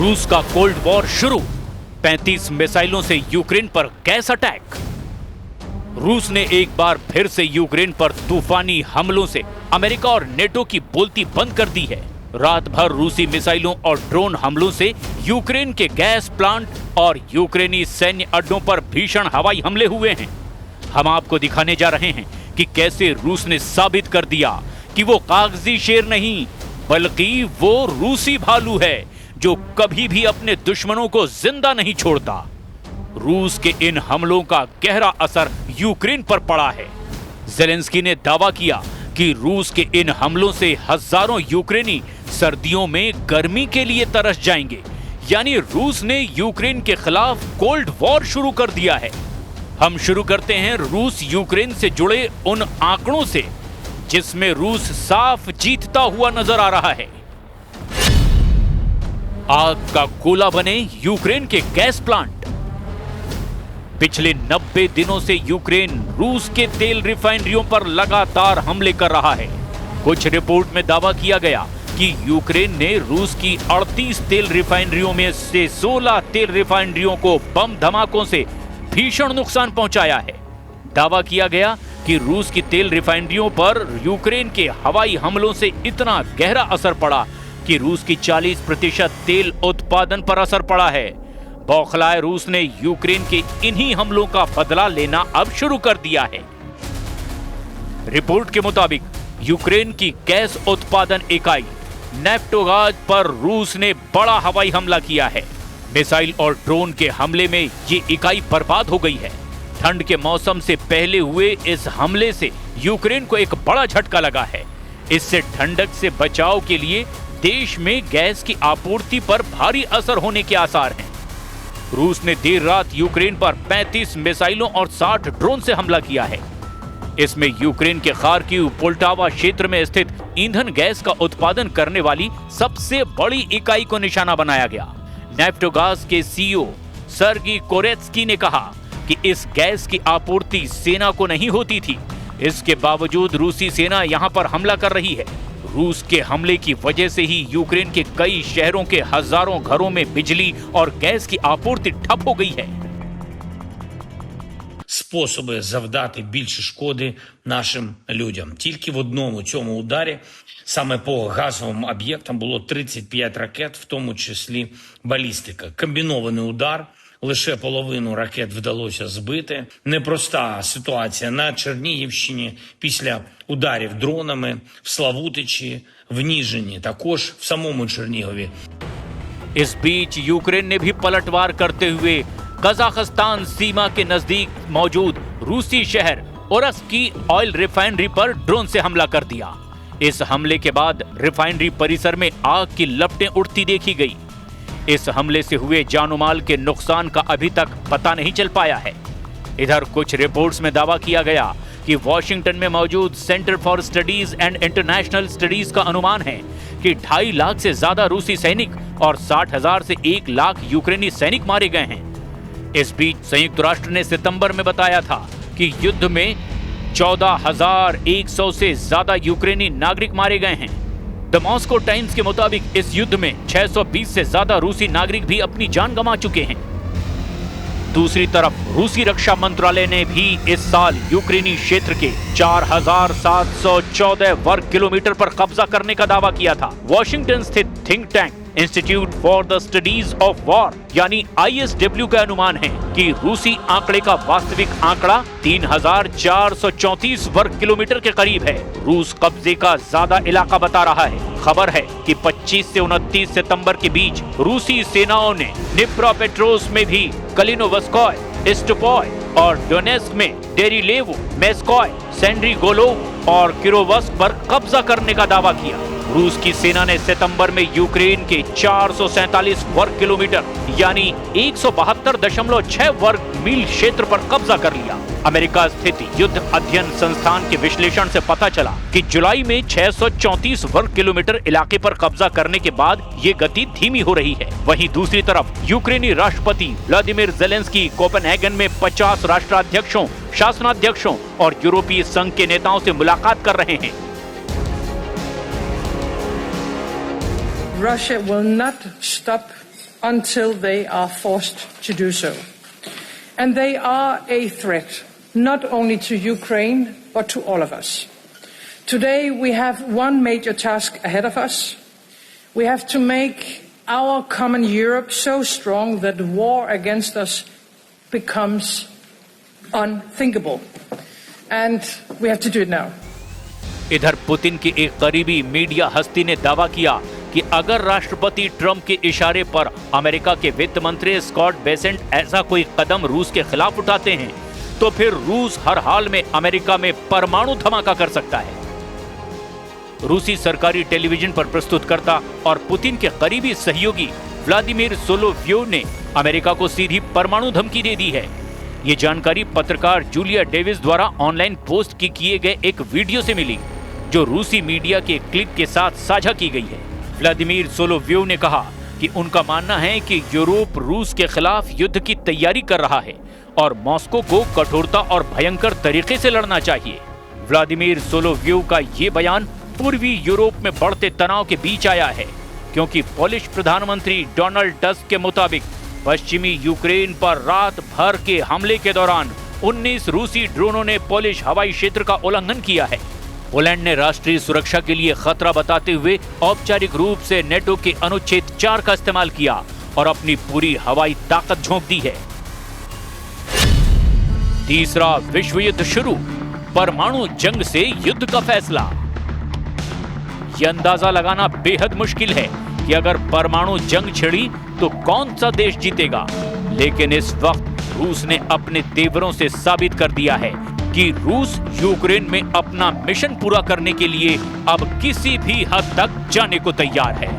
रूस का cold war शुरू, 35 मिसाइलों से यूक्रेन पर गैस अटैक। रूस ने एक बार फिर से यूक्रेन पर तूफानी हमलों से अमेरिका और नेटो की बोलती बंद कर दी है। रात भर रूसी मिसाइलों और ड्रोन हमलों से यूक्रेन के गैस प्लांट और यूक्रेनी सैन्य अड्डों पर भीषण हवाई हमले हुए हैं। हम आपको दिखाने जा रहे हैं कि कैसे रूस ने साबित कर दिया कि वो कागजी शेर नहीं बल्कि वो रूसी भालू है जो कभी भी अपने दुश्मनों को जिंदा नहीं छोड़ता। रूस के इन हमलों का गहरा असर यूक्रेन पर पड़ा है। ज़ेलेंस्की ने दावा किया कि रूस के इन हमलों से हजारों यूक्रेनी सर्दियों में गर्मी के लिए तरस जाएंगे। यानी रूस ने यूक्रेन के खिलाफ कोल्ड वॉर शुरू कर दिया है। हम शुरू करते हैं रूस यूक्रेन से जुड़े उन आंकड़ों से जिसमें रूस साफ जीतता हुआ नजर आ रहा है। आग का गोला बने यूक्रेन के गैस प्लांट। पिछले 90 दिनों से यूक्रेन रूस के तेल रिफाइनरियों पर लगातार हमले कर रहा है। कुछ रिपोर्ट में दावा किया गया कि यूक्रेन ने रूस की 38 तेल रिफाइनरियों में से 16 तेल रिफाइनरियों को बम धमाकों से भीषण नुकसान पहुंचाया है। दावा किया गया कि रूस की तेल रिफाइनरियों पर यूक्रेन के हवाई हमलों से इतना गहरा असर पड़ा कि रूस की 40% तेल उत्पादन पर असर पड़ा है। बौखलाए रूस ने यूक्रेन के इन्हीं हमलों का बदला लेना अब शुरू कर दिया है। रिपोर्ट के मुताबिक यूक्रेन की गैस उत्पादन इकाई नेफ्टोगाज पर रूस ने बड़ा हवाई हमला किया है। मिसाइल और ड्रोन के हमले में ये इकाई बर्बाद हो गई है। ठंड के मौसम से पहले हुए इस हमले से यूक्रेन को एक बड़ा झटका लगा है। इससे ठंडक से बचाव के लिए देश में गैस की आपूर्ति पर भारी असर होने के आसार हैं। रूस ने देर रात यूक्रेन पर 35 मिसाइलों और 60 ड्रोन से हमला किया है। इसमें यूक्रेन के खार्किव पोल्टावा क्षेत्र में स्थित ईंधन गैस का उत्पादन करने वाली सबसे बड़ी इकाई को निशाना बनाया गया। नेफ्टोगाज के सीईओ सर्गी कोरेत्स्की ने कहा कि इस गैस की आपूर्ति सेना को नहीं होती थी। इसके बावजूद रूसी सेना यहां पर हमला कर रही है। रूस के हमले की वजह से ही यूक्रेन के कई शहरों के हजारों घरों में बिजली और गैस की आपूर्ति ठप हो गई है। Способи завдати більше шкоди нашим людям. Тільки в одному цьому ударі, саме по газовим об'єктам, було 35 ракет, в тому числі балістика. Комбінований удар, лише половину ракет вдалося збити. Непроста ситуація на Чернігівщині після ударів дронами, в Славутичі, в Ніжині, також в самому Чернігові. इस बीच यूक्रेन ने भी पलटवार करते हुए कजाकिस्तान सीमा के नजदीक मौजूद रूसी शहर ओरस्क की ऑयल रिफाइनरी पर ड्रोन से हमला कर दिया। इस हमले के बाद रिफाइनरी परिसर में आग की लपटें उठती देखी गई। इस हमले से हुए जानोमाल के नुकसान का अभी तक पता नहीं चल पाया है। इधर कुछ रिपोर्ट्स में दावा किया गया कि वॉशिंगटन में मौजूद centre for studies and international studies का अनुमान है कि 2.5 लाख से ज्यादा रूसी सैनिक और 60,000 से 1 लाख यूक्रेनी सैनिक मारे गए हैं। इस बीच संयुक्त राष्ट्र ने सितंबर में बताया था कि युद्ध में 14,100 से ज्यादा यूक्रेनी नागरिक मारे गए हैं। द मॉस्को टाइम्स के मुताबिक इस युद्ध में 620 से ज्यादा रूसी नागरिक भी अपनी जान गंवा चुके हैं। दूसरी तरफ रूसी रक्षा मंत्रालय ने भी इस साल यूक्रेनी क्षेत्र के 4,714 वर्ग किलोमीटर पर कब्जा करने का दावा किया था। वॉशिंगटन स्थित think tank institute for the studies of war यानी ISW का अनुमान है कि रूसी आंकड़े का वास्तविक आंकड़ा 3,434 वर्ग किलोमीटर के करीब है। रूस कब्जे का ज्यादा इलाका बता रहा है। खबर है कि 25 से 29 सितंबर के बीच रूसी सेनाओं ने निप्रोपेट्रोव्स्क में भी कलिनोवस्कोय, इस्टोपोय और डोनेस्क में डेरिलेवो, मेस्कोय, सेंड्रीगोलोव और किरोवस्क पर कब्जा करने का दावा किया। रूस की सेना ने सितंबर में यूक्रेन के 447 वर्ग किलोमीटर यानी 172.6 वर्ग मील क्षेत्र पर कब्जा कर लिया। अमेरिका स्थित युद्ध अध्ययन संस्थान के विश्लेषण से पता चला कि जुलाई में 634 वर्ग किलोमीटर इलाके पर कब्जा करने के बाद ये गति धीमी हो रही है। वहीं दूसरी तरफ यूक्रेनी राष्ट्रपति व्लादिमीर ज़ेलेंस्की कोपेनहेगन में 50 राष्ट्राध्यक्षों, शासनाध्यक्षों और यूरोपीय संघ के नेताओं से मुलाकात कर रहे हैं। Russia will not stop until they are forced to do so. And they are a threat, not only to Ukraine, but to all of us. Today, we have one major task ahead of us. We have to make our common Europe so strong that war against us becomes unthinkable. And we have to do it now. इधर Putin की एक करीबी media हस्ती ने दावा किया कि अगर राष्ट्रपति ट्रंप के इशारे पर अमेरिका के वित्त मंत्री स्कॉट बेसेंट ऐसा कोई कदम रूस के खिलाफ उठाते हैं तो फिर रूस हर हाल में अमेरिका में परमाणु धमाका कर सकता है। रूसी सरकारी टेलीविजन पर प्रस्तुतकर्ता और पुतिन के करीबी सहयोगी व्लादिमीर सोलोव्योव ने अमेरिका को सीधी परमाणु धमकी दे दी है। ये जानकारी पत्रकार जूलिया डेविस द्वारा ऑनलाइन पोस्ट किए गए एक वीडियो से मिली, जो रूसी मीडिया के क्लिप के साथ साझा की गई है। व्लादिमीर सोलोव्योव ने कहा कि उनका मानना है कि यूरोप रूस के खिलाफ युद्ध की तैयारी कर रहा है और मॉस्को को कठोरता और भयंकर तरीके से लड़ना चाहिए। व्लादिमीर सोलोव्योव का ये बयान पूर्वी यूरोप में बढ़ते तनाव के बीच आया है, क्योंकि पोलिश प्रधानमंत्री डोनाल्ड टस्क के मुताबिक पश्चिमी यूक्रेन पर रात भर के हमले के दौरान 19 रूसी ड्रोनों ने पोलिश हवाई क्षेत्र का उल्लंघन किया है। पोलैंड ने राष्ट्रीय सुरक्षा के लिए खतरा बताते हुए औपचारिक रूप से नेटो के अनुच्छेद 4 का इस्तेमाल किया और अपनी पूरी हवाई ताकत झोंक दी है। तीसरा विश्व युद्ध शुरू, परमाणु जंग से युद्ध का फैसला। यह अंदाजा लगाना बेहद मुश्किल है कि अगर परमाणु जंग छिड़ी तो कौन सा देश जीतेगा, लेकिन इस वक्त रूस ने अपने तेवरों से साबित कर दिया है कि रूस यूक्रेन में अपना मिशन पूरा करने के लिए अब किसी भी हद तक जाने को तैयार है।